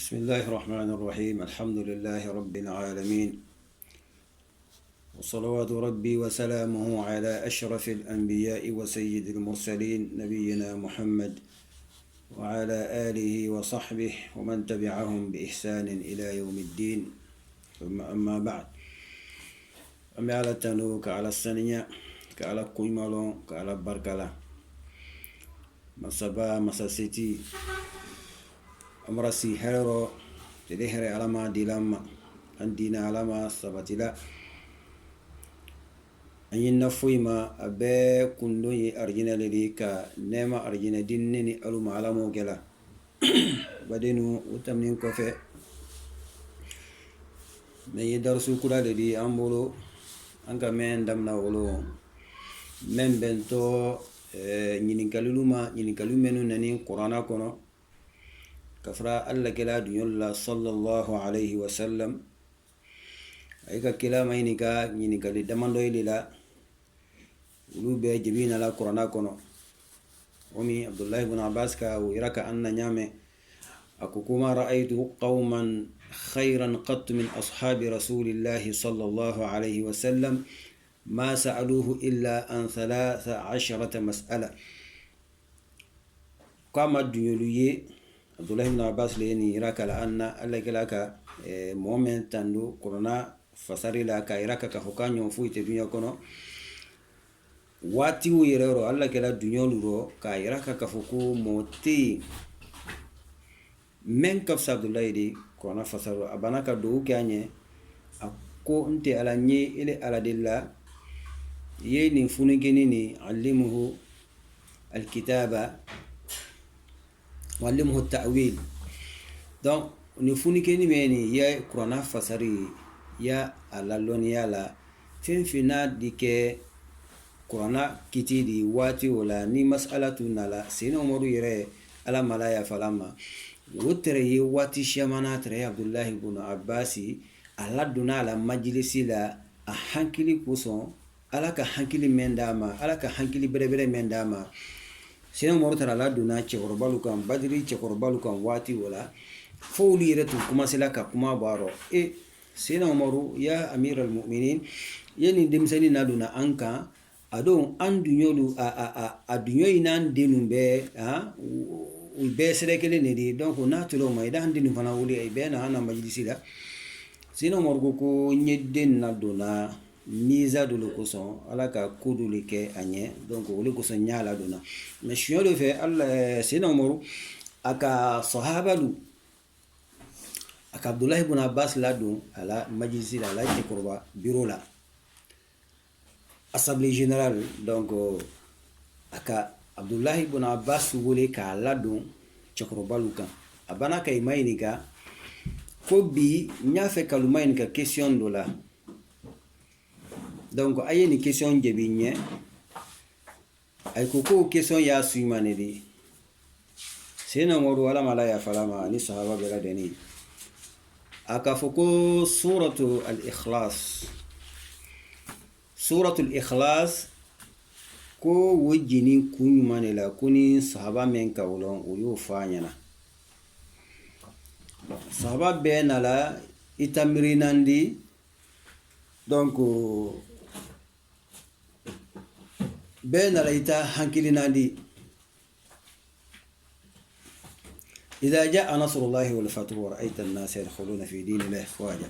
بسم الله الرحمن الرحيم الحمد لله رب العالمين وصلوات ربي وسلامه على أشرف الأنبياء وسيد المرسلين نبينا محمد وعلى آله وصحبه ومن تبعهم بإحسان إلى يوم الدين ثم أما بعد أمي على تنوك على السنية كعلى قيمالون كعلى بركلا مسابا مساسيتي أمرسي هيرو تدهري علما ديلاما أندينا علما سبتلا أن ينفويما أبي كندوي أرجينا لديكا نيما أرجينا دينيني ألو معلمو كلا بدينو وتمنين كفي من يدرسو كلا لدي أمبولو أنك من دمنا ولو من بنتو نينكالو منو نني قرانا كونو كفرا الله كلا دنيا صلى الله عليه وسلم أيك كلا ما ينكا لدمان دويلي لا ولوبة جبين على قرآن كونو ومي عبد الله بن عباس كا ويراك أن نعمة أكوكما رأيت قوما خيرا قط من أصحاب رسول الله صلى الله عليه وسلم ما سألوه إلا عن 13 مسألة كما الدنيا عبد الله بن عباس ليني يراك لأن الله كلاك مؤمن تندو كورونا فسري لك يراك كفكان يوفوي تدنيا كونو واتي ويرو الله كلا دنيا لورو كيراك كفكو موتي من كفس عبد الله دي كورونا فسرو أبانا كدو كاني أكو أنت على ني إلى على دلا يني فنجنيني علمه الكتابة وعلمه التأويل donc نفوني كني مني يا كورونا فسري يا على لونيا لا فين فينا ديك كورونا كتير دي واتي ولا ني مسألة نلا سين عمرو يرى على ملايا فلما وتري واتي شمانا تري عبد الله بن عباسي على دونا على مجلسي لا أحنكلي كوسون على كحنكلي من داما على كحنكلي بربر من داما سين عمرو ترى على دونا تشكربالو كان بدري تشكربالو كان واتي ولا فولي رتو كما سلاك كما بارو سين عمرو يا أمير المؤمنين يعني دمسني نادونا أنكا adon an dunyolu a dunyoyi nan denun be u be serekele ne di donc na tulo mai dan dinu fana wuli ay be na ana majlisi la sino morgo ko nyedden na dona miza dulu ko son ala ka kuduli ke anye donc wuli ko son nyala dona mais chiyo le fait Allah sino moru aka sahabalu aka Abdullah ibn Abbas la don ala majlisi la ci kurba bureau la Assemblée générale donc aka Abdullah ibn Abbas wole ka ladon chakrobalu kan abana kay maynika ko bi nya fe kalu maynika question do la donc ayeni question je bi nye ay ko question ya suimane di sena modu wala malaya falama ni sahaba bela deni aka foko suratu al-ikhlas suratul ikhlas ko wajini kunyumane la kuni sahaba men kawlon uyo fanyana sahaba ben ala itamirinandi donc ben ala ita hankilinandi إذا جاء نصر الله والفتح ورأيت الناس يدخلون في دين الله أفواجا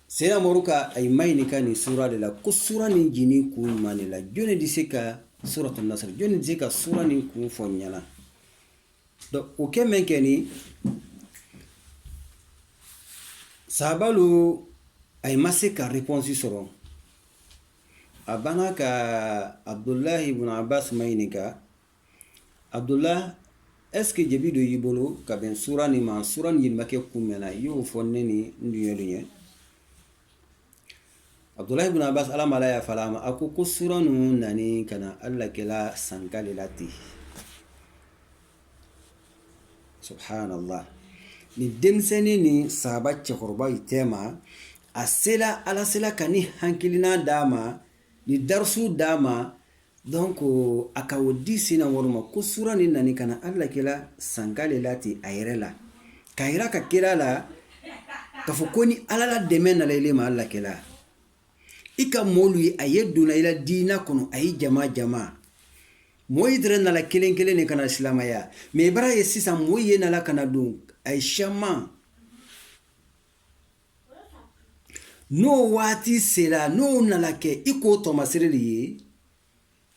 sena moruka ay mayni kani sura de la ko sura ni jini ku mani la jone di seka suratul nasr jone di seka sura ni ku fonyana do o kemen keni sabalu ay maseka réponse soro abana ka Abdullah ibn Abbas mayni ka Abdullah est-ce que jebido yibolo ka ben sura ni ma sura ni make ku mena yo fonneni ndiyolunya Abdullah ibn Abbas ala malaya falama aku kusuranu nani kana Allah kila sankali lati subhanallah ni demseni ni sahabat chakurba itema asela ala sela kani hankilina dama ni darsu dama donc akawodi sina worma kusurani nani kana Allah kila sankali lati ayrela k'a yira ka kira la k'a fɔ ko ni ala la dɛmɛ nana ile ma ala kɛla i ka mɔlu ye a ye donna i la diina kɔnɔ a ye jama jama mɔɔ yi dɛrɛ nala kelen kelen de kana silamaya mais i bara ye sisan mɔɔ ye nala kana don a ye caman n'o waati sera n'o nana kɛ i k'o tɔmasere de ye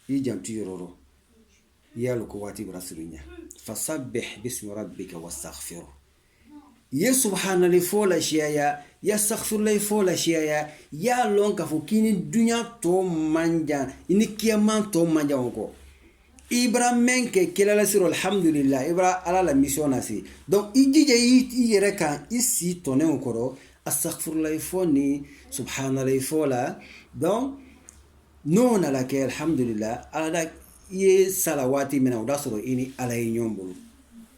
i jantu yɔrɔ i y'a lɔ ko waati bara surunya fasabbih bismi rabbika wastaghfir ye subhanallah fo la shiyaya ya astaghfirullah fo la shiyaya ya lon ka fo kini dunya to manja ini kiyama to manja ko ibra men ke kelala siro alhamdulillah ibra ala la mission nasi donc ijije yi yere kan isi tone okoro astaghfirullah fo ni subhanallah fo la donc non ala ke alhamdulillah ala ye salawati mina oda soro ini ala yi nyombolo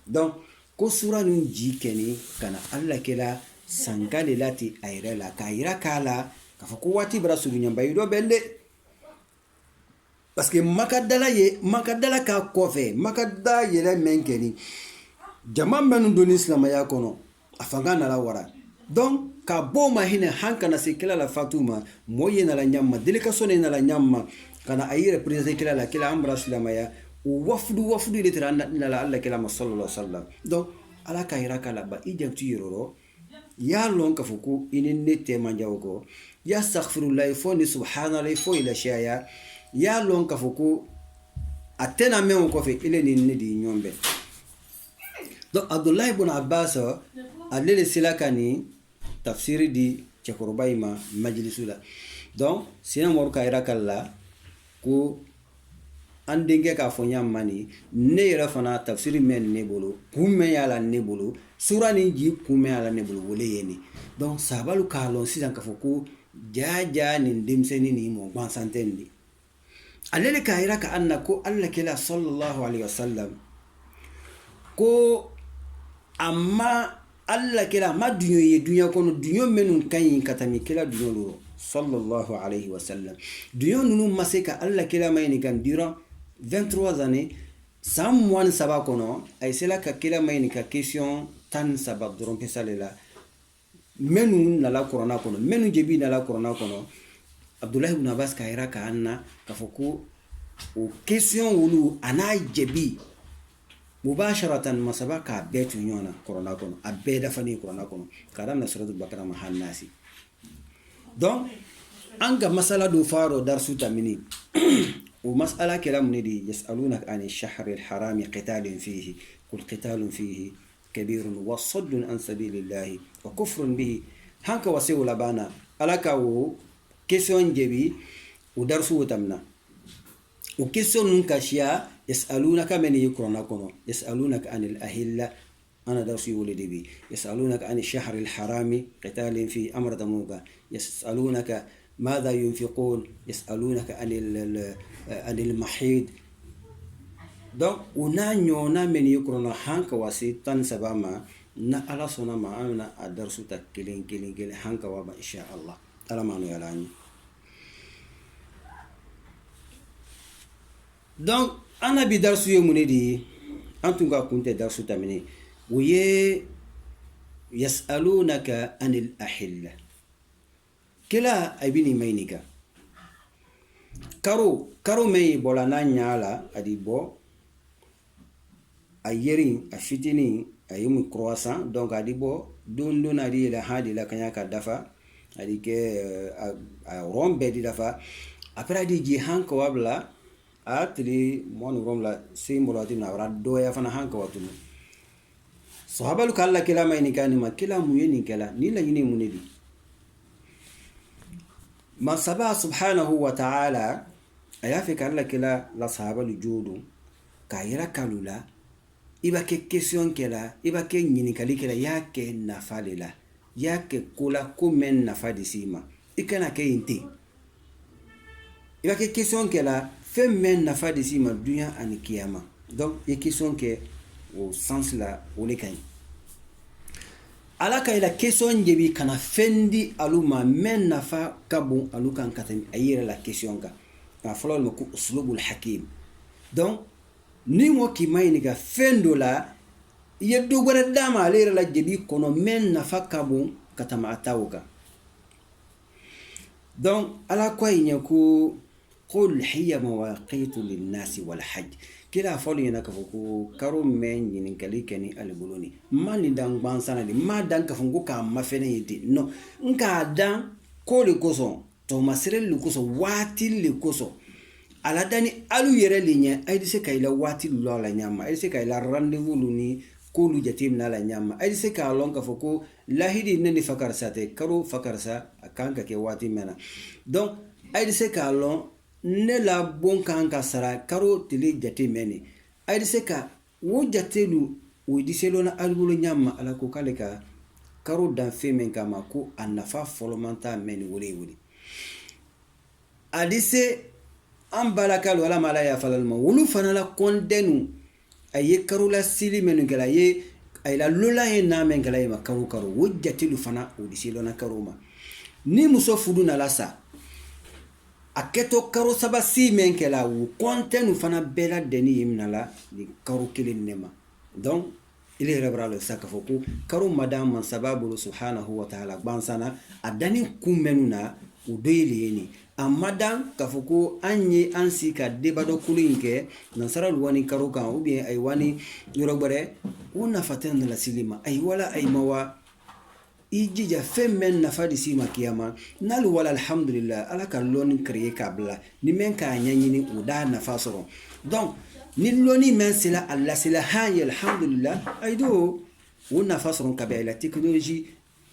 donc ko sura nun ji keni kana alla kela sangale lati ayre la kaira kala ka fa ko wati bara suru nyamba yido bende parce que makadala ka kofe makada yele menkeni jama menu don islam ya kono afanga na la wara donc ka bo mahine hankana sikela la fatuma moye na la nyamma delikasone na la nyamma kana ayire président kila la kila ambra islamaya wafdu ile tiranda la alla kila sallallahu alaihi wasallam donc ala kaira kala ba ijantu yororo ya lon ka fuku inenne te manjawko ya astaghfirullah fo ni subhanallah fo ila shaya ya lon ka fuku atena men ko fe ile ni ne di nyombe donc abdullah ibn abbas alele silakani tafsiri di chakurbaima majlisula donc sina mor kaira kala ko andenge ka fo nyamani ne yera fana tafsiri men ne bolo kumme yala ne bolo sura ni ji kumme yala ne bolo wole yeni donc sabalu kalon sisan ka fo ko jaja ni dimseni ni mo ban santendi alele ka ira ka anna ko alla kila sallallahu alaihi wasallam ko amma alla kila ma dunyo ye dunya kono dunyo menun kayin katami kila dunyo lo sallallahu alaihi wasallam dunyo nunu maseka alla kila mayni kan durant 23 années sans mois saba kono ay sela ka kila mayni ka question tan sabab doron pesalela menu na la corona kono menu jebi na la corona kono abdullah ibn abbas ka ira ka anna ka foko o question wulu ana jebi mubasharatan masabaka betu nyona corona kono abeda fani corona kono karam na suratul bakara mahannasi donc anga masala do faro darsu tamini ومسألة كلام ندي يسألونك عن الشهر الحرام قتال فيه قل قتال فيه كبير وصد عن سبيل الله وكفر به هنك وسيو لبانا ألاك و كسون جبي ودرسو تمنا وكسون كشيا يسألونك من يكرونكم يسألونك عن الأهلة أنا درسي ولدي بي يسألونك عن الشهر الحرام قتال فيه أمر دموغا يسألونك ماذا ينفقون يسألونك عن المحيط donc una nyona men yukrona hanka wasi tan sabama na ala sona ma ana adarsu ta kilin hanka wa ba insha Allah ala manu yalani donc ana bi darsu yemunidi antunga kunte darsu tamini wiye yasalunaka anil ahilla kila abini mainika karo mai bola na nyala adibo ayeri afitini ayumu croissant donc adibo dondo na di la hadi la kanya ka dafa adike a rombe di dafa après di ji hanko wabla atli mon romla simbolo atina wara doya fana hanko watunu sahabalu kala kila mainika ni makila muyeni kala ni la yini munidi ما سبا سبحانه وتعالى ayafika alla kila la sahaba lu jodu kayira kalula ibake question kela ibake nyinikali kela yake nafalela yake kula komen nafadi sima ikana ke inte ibake question kela femen nafadi sima dunya ani kiyama donc e question ke au sens la ole kay alaka ila question jebi kana fendi aluma men nafa kabu alukan katam ayira la question ka folo mo ku uslubul hakim donc ni mo ki mayni ga fendo la ye do gore dama ale la jebi kono men nafa ka bon katama atawka donc ala ko yinyako qul hiya mawaqitu lin-nas wal-hajj kila folu yana ka ko karo men yin kali kani albuluni mani dan bansana di ma dan ka fungo ka mafene yiti no nka dan ko le koso to masere le koso wati le koso ala dani alu yere linya ay dise kay la wati lo la nyama ay dise kay la rendez-vous luni ko lu jatim na la nyama ay dise ka lon ka foko lahidi nani fakar sate karo fakar sa kanka ke wati mena donc ay dise ka lon ne la bon kanka sara karo tele jate meni ay dise ka wo jatelu wo diselo na albulu nyama ala ko kale ka karo dan femen kama ko anafa folomanta meni wole adise an balakalu ala mala ya falalma wulu fana la kondenu aye karula sili menu kala ye ay la lola ye na men kala ma karu wajjatilu fana udisi lona karuma ni muso fudu na la sa aketo karu saba si men kala wu kontenu fana bela deni yimna la ni karu kilin nema donc ile rebra le sakafoku karu madam man sababu subhanahu wa ta'ala bansana adani kumenuna udoyele ni amadan kafuko anye ansi ka debado kulinke nasara luwani karuka ou bien ay wani yorobare una fatan la silima ay wala ay mawa ijija femen nafadi sima kiyama nalu wala alhamdulillah ala ka loni créer kabla ni men ka nyanyini uda nafasoro donc ni loni men sila alla sila hay alhamdulillah ay do una fasoro kabe la technologie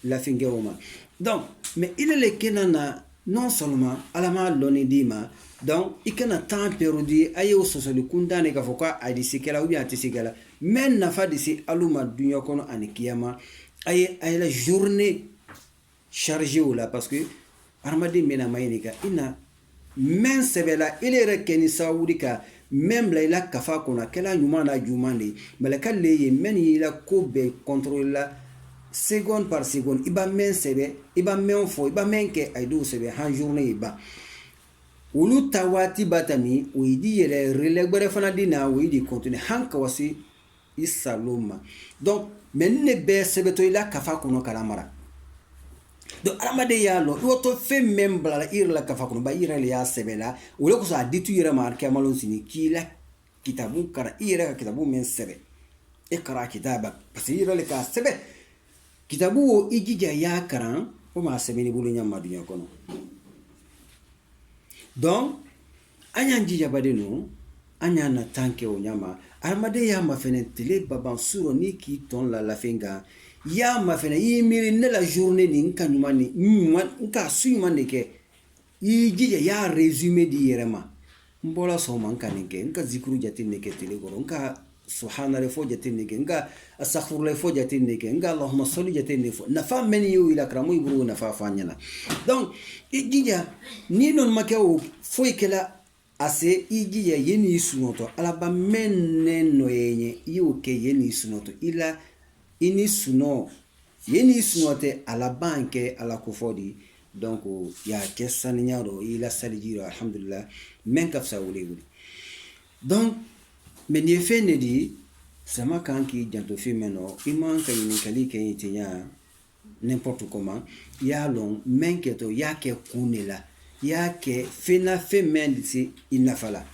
la fingewoma donc mais il est kenana non seulement alama loni dima donc ikana temps perdu ayo sosoli kundane ka foka adisikela ou bien atisikela men nafa disi aluma dunya kono anikiyama ay la journée chargée là parce que armadi mena maynika ina men sebela ile rekeni saoudika même la ila kafa kona kala nyuma na jumande malaka leye men ila ko be contrôle la seconde par seconde iba men sebe iba men fo iba men ke ay do sebe han journée iba ulu tawati batami uidi yele relegbere fana dina uidi continue hanka wasi isaluma donc menne be sebe to ila kafa kono kalamara donc alamade ya lo woto fe membla la ir la kafa kono ba ira ya sebe la ule ko sa ditu ira mar kamalon sini kila kitabu kara ira kitabu men sebe ikra kitabak parce ira le ka sebe kitabu o ijija ya karan o ma sebe ni bulu nyama dunya kono donc anya njija badenu anya na tanke o nyama armade ya mafene tele baban suro ni ki ton la fenga ya mafene yimiri ne la journée ni nkanyumani nka suyumane ke ijija ya résumé di yerema mbola so man kanike nka zikuru jatine ke tele goro nka subhana fo jatine ke nka astaghfirullah fo jatine ke nka allahumma salli jatine fo nafa meni yo ila kramu ibru nafa fanyana donc ijija ni non makeo fo ikela ase ijija yeni sunoto alaba meneno yenye yuke yeni sunoto ila ini suno yeni sunote alaba nke ala kufodi donc ya kesani nyaro ila salijiro alhamdulillah men kafsa wuli donc men yefene di sama kanki janto fimeno iman ka yini kali ke yitinya n'importe comment ya long men keto ya ke kunela yake fena femen disi inafala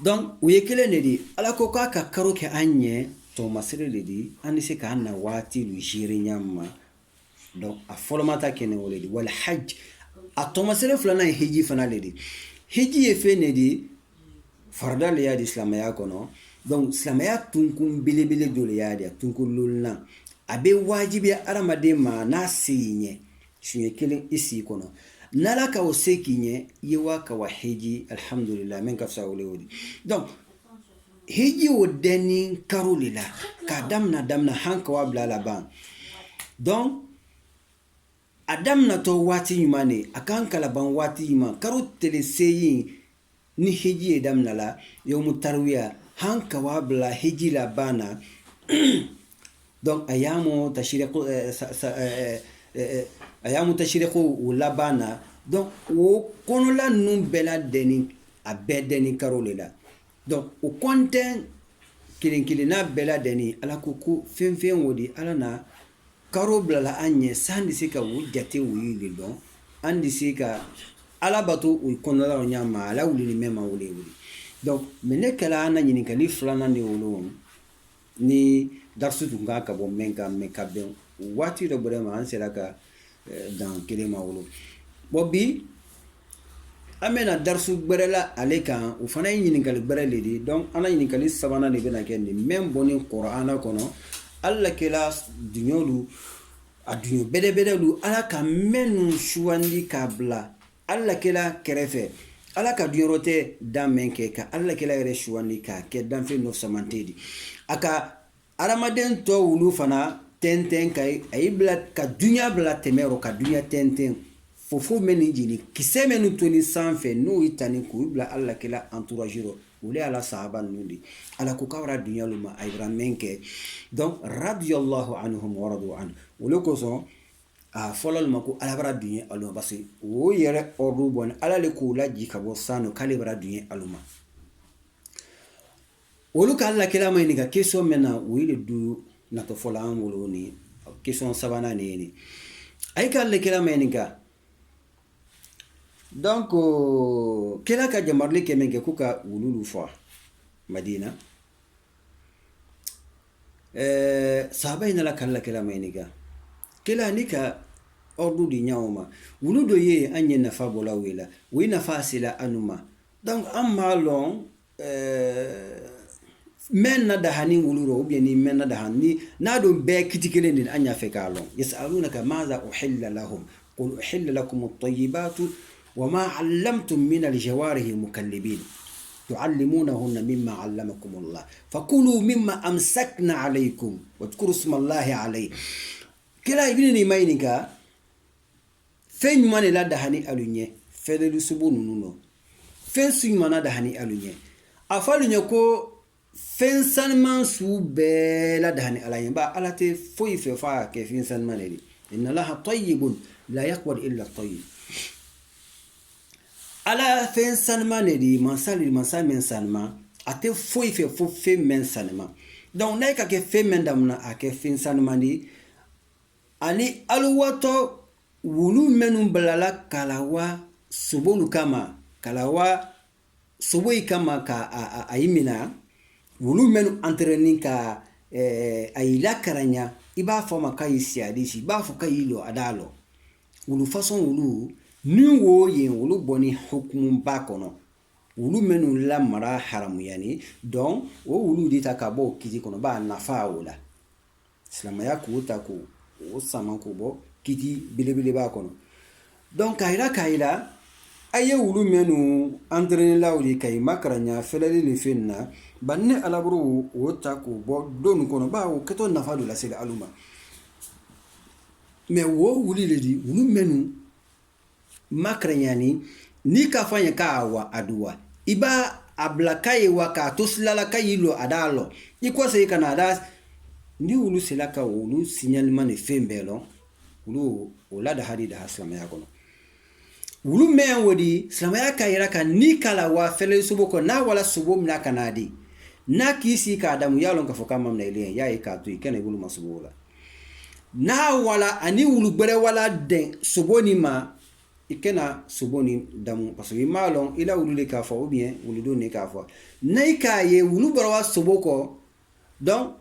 donc uyekele nedi ala ko ka karo ke anye to masere ledi anise ka na wati lu jiri nyama donc a folomata kene woledi wal hajj a to masere fulana hiji fana ledi hiji e fenedi fardal ya islam ya kono donc islam ya tunkum bilibili dole ya dia tunkul lulna abe wajibi aramade ma na sinye shunye kelen isi kono nala ka osekinye yewa ka wa hiji alhamdulillah men kafsa wuli donc hiji odeni karulila ka damna hanka wa blala ban donc adamna to wati yumane akanka la ban wati yuma karu tele seyin ni hiji damna la yawmu tarwiya hanka wa bla hiji la bana donc ayamu tashriqu ayamu tashriqu labana donc o kono la num bela deni a bedeni karolela donc o content kelen bela deni ala ko fɛn wodi ala na karo bilala an ɲɛ san de se ka o jate o yili dɔn an de se ka ala bato o kɔnɔla o ɲama ala wuli ni mɛ ma wuli donc mais ne kɛla an na ɲininkali filanan de wolo ni darsu tun ka bɔ mɛn ka bɛn waati dɔ bɔra ma an sera ka dan kelen ma wolo bon bi an bɛna darsu gbɛrɛ la ale kan o fana ye ɲininkali gbɛrɛ le de donc an na ɲininkali sabanan de bɛna kɛ nin mɛn bɔni kɔrɔana kɔnɔ ala kɛla duɲɔlu a duɲɔ bɛdɛbɛdɛlu ala ka mɛnnu sugandi k'a bila ala kɛla kɛrɛfɛ ala ka duɲɔrɔ tɛ dan mɛn kɛ ka ala kɛla yɛrɛ sugandi k'a kɛ danfɛn dɔ samante di a ka adamaden tɔ wulu fana tɛntɛn ka a y'i bila ka duɲa bila tɛmɛ yɔrɔ ka duɲa tɛntɛn fofo mɛ nin jeni kisɛ mɛ nin toni sanfɛ n'o y'i tani k'o bila ala kɛla entourage rɔ olu ala sahaba ninnu de ala ko kawara dunya luma a yira mɛn kɛ donc radiyallahu anhum wa radu an olu kosɔn a fɔlɔ luma ko ala bara dunya aluma parce que o yɛrɛ ordre bɔn ala le k'o laji ka bɔ sanu k'ale bara dunya aluma olu ka ala kɛla ma ɲininka question mɛn na o ye de du natɔ fɔlɔ an wolo ni question sabanan ni ye a yi ka ala kɛla ma ɲininka donc kila ka jamarli kɛmɛ kɛ ko ka wululu fɔ madina sahaba ina la kala kila ma ɲininka kila ni ka ordre di ɲaw ma wulu dɔ ye an ye nafa bɔla o la o ye nafa sela anu ma donc an m'a lɔn mɛn na dahani wulu rɔ ou bien ni mɛn na dahani n'a don bɛɛ kiti kelen de an y'a fɛ k'a lɔn yasalunaka maza uhilla lahum qul uhilla lakum at-tayyibatu وما علمتم من الجوارح مكلبين تعلمونهن مما علمكم الله فكلوا مما أمسكنا عليكم واذكروا اسم الله عليه كلا يبيني ماينيكا فين من لا دهني ألونية فدل سبون نونو فين سوي من دهني ألونية أفعلونيا كو فين سنمان سو بلا دهني ألونية با ألا تفوي في فا كيفين سنمان لي إن الله طيب لا يقبل إلا الطيب ala fen sanma ne di mansal men sanma ate foi fe fo fe men sanma donc nay ka ke fe men damna a ke fen sanma ni ani alwato wulu menum blala kalawa subolu kama kalawa suboi kama ka ayimina wulu menu entraîning ka ayila karanya iba foma kai siadisi ba fo kai lo adalo wulu façon wulu ni wo ye wulu boni hukumu ba kono wulu menu la mara haramu yani donc wo wulu dita ka bo kiti kono ba nafa wala islamaya ko ta ko o sama ko bo kiti bilebile ba kono donc kaila aye wulu menu entraîner la wuli kay makranya felali le fenna banne alabru o ta ko bo don kono ba o keto nafa do la sel aluma mais wo wuli le di wulu menu makranyani ni ka fanya ka wa aduwa iba ablakai wa ka toslala kayilo adalo iko se kana da ni wulu selaka wulu signalement ne fembelo wulu ola da hadi da islama ya kono wulu men wodi islama ya kayira ka ni kala wa fele subo ko na wala subo mna kanadi na kisi ka adamu yalon ka foka mamna ile ya e ka tu ikene wulu masubo la na wala ani wulu gbere wala den subo ni ma ikena suboni damu parce que malon ila wulu le ka fo ou bien wulu do ne ka fo nay ka ye wulu barwa suboko donc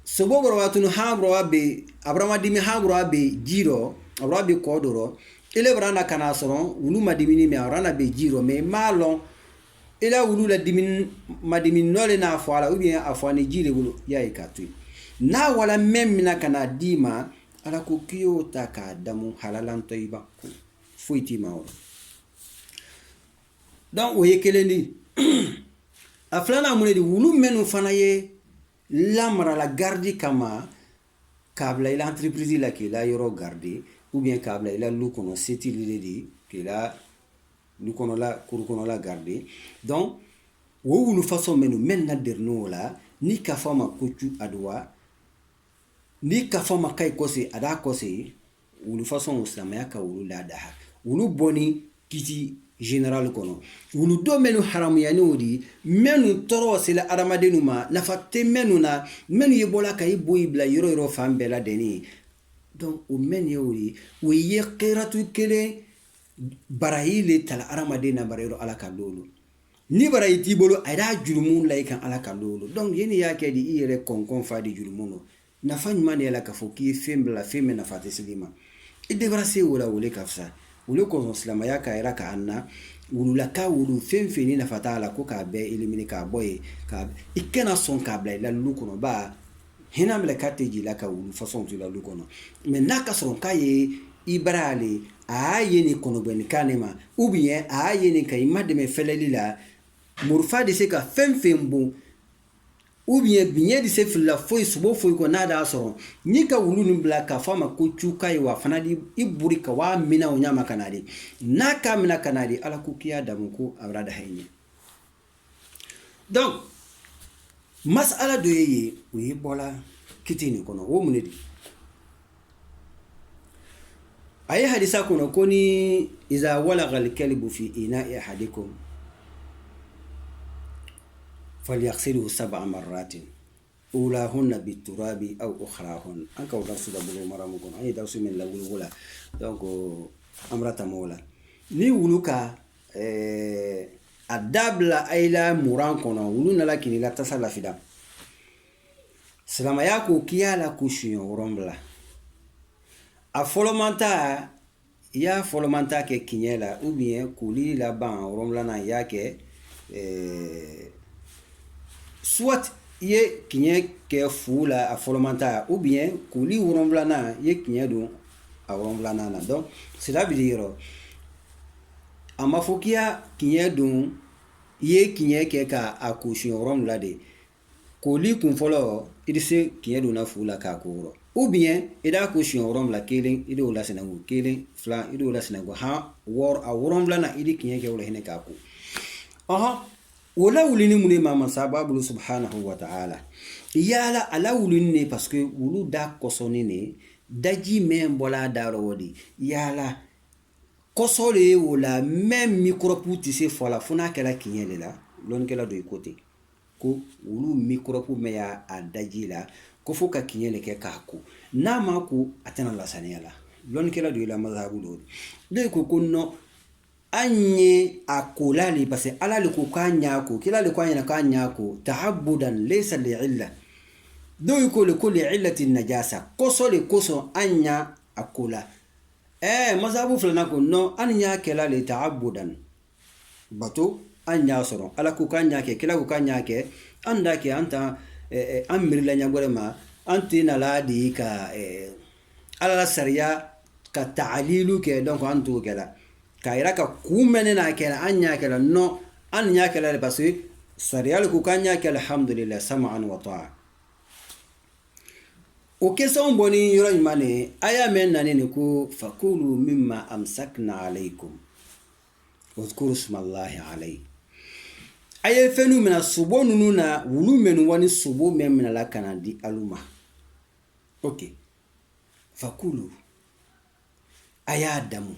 subo barwa tunu ha barwa be abrama dimi ha barwa be jiro abrama be kodoro ile brana kana soron wulu madimi ni me arana be jiro mais malon ila wulu la dimi madimi nole na fo ala ou bien afo ni jire wulu ya ikatu na wala même na kana dima ala ko kiyo taka damu halalan toiba fuiti mawo donc o yekelendi aflana munedi wulu menu fana ye lamara la gardi kama kabla ila entreprise la ki la yoro gardi ou bien kabla ila lukono seti lidi ki la lukono la kurukono la gardi donc wo wulu façon menu men na derno la ni ka fama kochu adwa ni ka fama kai kosi ada kosi wulu façon uslamaya ka wulu la daha wulu boni kiti général kono wulu do menu haramu yani odi menu toro sila aramadenu ma nafate menu na menu yebola kay boy bla yoro fambela deni donc o men yori wo ye qiratu kele barayile tala aramadena barayro ala kalolo ni barayi tibolo ayda jurumun lay kan ala kalolo donc yeni yake di ire konkon fa di jurumuno nafa nyumane yala kafoki fembla femme nafate silima idebara se wala wole kafsa wole ko islama ya ka era ka anna wulu la ka wulu femfeni nafata la ko ka be elimine ka boye ka ikena son ka bla la lukono ba hina mele kateji la ka wulu façon tu la lukono mais naka son ka ye ibrale a yeni kono ben kanema ou bien a yeni ka imade me feleli la murfa de se ka femfembo ou bien di se fila foi subo foi ko nada so ni ka wulu ni bla ka fama ko chuka wa fanadi iburi ka wa mina o nyama kanadi naka mina kanadi ala ku kiya da muko abrada hayni donc mas'ala do yeye wi bola kitini kono wo munedi ay hadisa kono koni iza walagha al-kalbu fi ina'i ahadikum فليغسله 7 مرات أولاهن بالتراب أو أخراهن أنك ودرس دبلو مرامكم أي درس من لول ولا دونك أمرة مولا ني ولوكا الدبل أيلا مران كنا ولونا لكن لا تسال فيدا سلام ياكو كيالا كوشيون ورمبلا أفولمانتا يا فولمانتا كي كينيلا ou bien kuli la ban ورمبلا نا yake soit ye kinye ke fula a folomanta ou bien kuli uromblana ye kinye do a uromblana na donc cela veut dire amafokia kinye do ye kinye ke ka akushi uromla de kuli kun folo idise kinye do na fula ka kuro ou bien ida akushi uromla kelen ido la senago kelen fla ido la senago ha wor a uromblana idi kinye ke wala hene ka ku aha wala wulini mune mama sababu subhanahu wa ta'ala yala ala wulini parce que wulu da kosoni ne daji men bola daro wodi yala kosole wala même micropu tisse fola funa kala kinyele la lon kala do côté ko wulu micropu me ya daji la ko foka kinyele ke kaku na maku atana la sanela lon kala do la mazhabu do de ko kunno anye akulali parce ala le ko kanya ko kila le kwanya kanya ko ta'abbudan laysa li'illa do ko le kulli illati najasa koso le koso anya akula mazabu fulana ko no anya kila le ta'abbudan bato anya soro ala ko kanya ke kila ko kanya ke anda ke anta amir la nyagore ma antina la di ka ala sariya ka ta'lilu ke donc antu kala kaira ka kumene na kela anya kela no anya kela le parce sarial ku kanya kela alhamdulillah sam'an wa ta'a o keson boni yoro imane aya men nanene ko fakulu mimma amsakna alaykum uzkuru smallahi alayhi aya fenu mina subo nununa wulu menu wani subo memna la kanadi aluma okay fakulu aya damu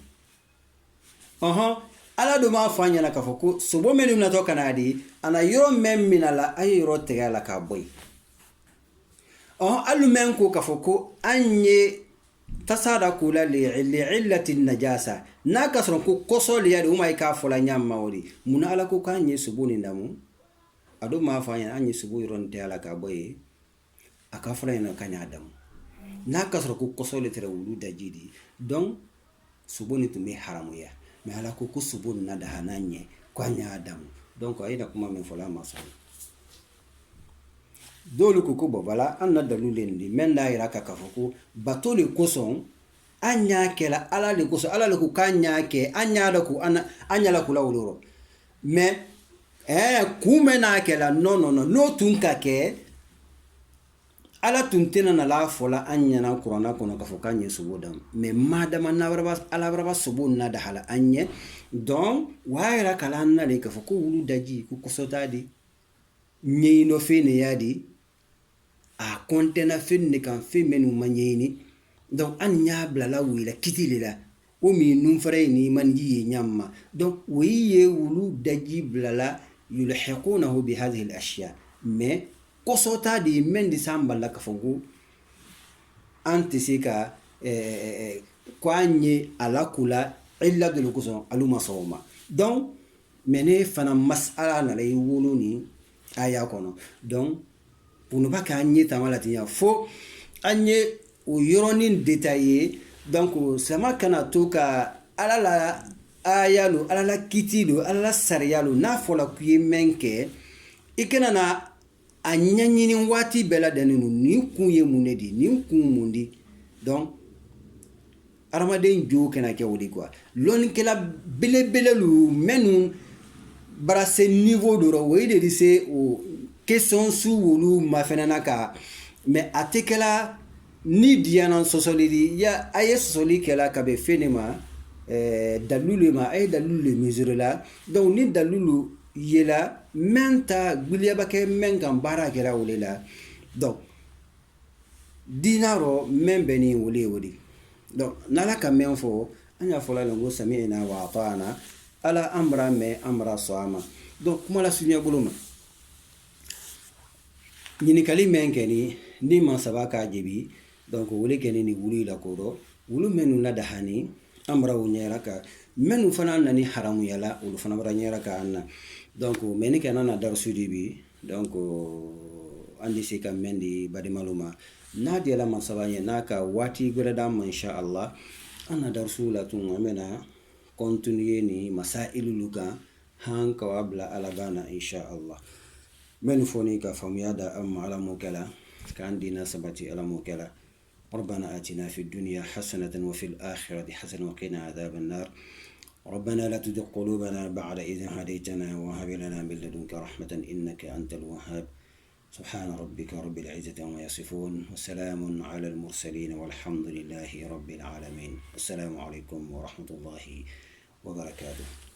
ala do ma fanya na kafoko sobo menu na toka na di ana yoro memmina la ay yoro tegala ka boy alu men ko kafoko anye tasada kula li illati najasa na kasron ko kosol ya do mai ka fola nyamma wori mun ala ko kanye sobo ni ndamu ado ma fanya anye sobo yoro tegala ka boy aka fola na kanya adam na kasron ko kosol tere wulu dajidi donc sobo ni tumi haramu ya mais ala ko kusubun na da hananye kwanya adam donc aida kuma men fola maso dolu ko bobala anna dalulendi men da ira ka kafoko batole koson anya kela ala le koso ala le ko kanya ke anya da ku anya la kula uloro mais kumena kela no tunka ke ala tuntena na la fola anya na qur'ana kono ka fokanye subodam mais madama na baraba ala baraba subon na da hala anye donc waira kala na le ka foko wulu daji ku kosotadi nyino fene yadi a kontena fenne kan femenu manyeni donc anya bla la wila kitile la o mi numfare ni man yi nyamma donc wiye wulu daji blala yulhiqunahu bi hadhihi al-ashya mais kosota di men di sambala ka fogu antisika kwanye alakula illa de kuson aluma sawma donc mene fana masala na lay wulu ni aya kono donc pour ne pas kanye tamalatinya fo anye o yoronin détaillé donc sama kana to ka alala ayalu alala kitilu alala sariyalu na fola kuye menke ikena na anyanyini wati bela denenu ni kunye munedi ni kun mundi donc aramaden jo kana ke wodi quoi lon kela bele lu menu bara ce niveau de ro we de se o question su wolu mafenana ka mais atekela ni diana sosolidi ya aye sosoli kela ka be fenema dalulu ma ay dalulu mesure la donc ni dalulu yela menta gbiliaba ke menga bara kera wolela donc dinaro membeni woli donc nala ka men fo anya fola ngo sami'na wa ata'na ala amra me amra sama donc kuma la sunya buluma ni kali menkeni ni man sabaka jebi donc wole keni ni wuli la kodo wulu menu la dahani amra wunyera ka menu fana nani haramu yala wulu fana bara nyera ka anna donc meni kana na darsu dibi donc andi sika mendi badimaluma na dia la masabanye naka wati gurada ma insha Allah ana darsu la tun amena continuer ni masailu luka hanka wabla alabana insha Allah من فونيك فميادا أم على موكلا كان دينا سبتي على موكلا ربنا آتنا في الدنيا حسنة وفي الآخرة حسنة وقنا عذاب النار ربنا لا تزغ قلوبنا بعد إذ هديتنا وهب لنا من لدنك رحمة إنك أنت الوهاب سبحان ربك رب العزة عما يصفون وسلام على المرسلين والحمد لله رب العالمين السلام عليكم ورحمة الله وبركاته.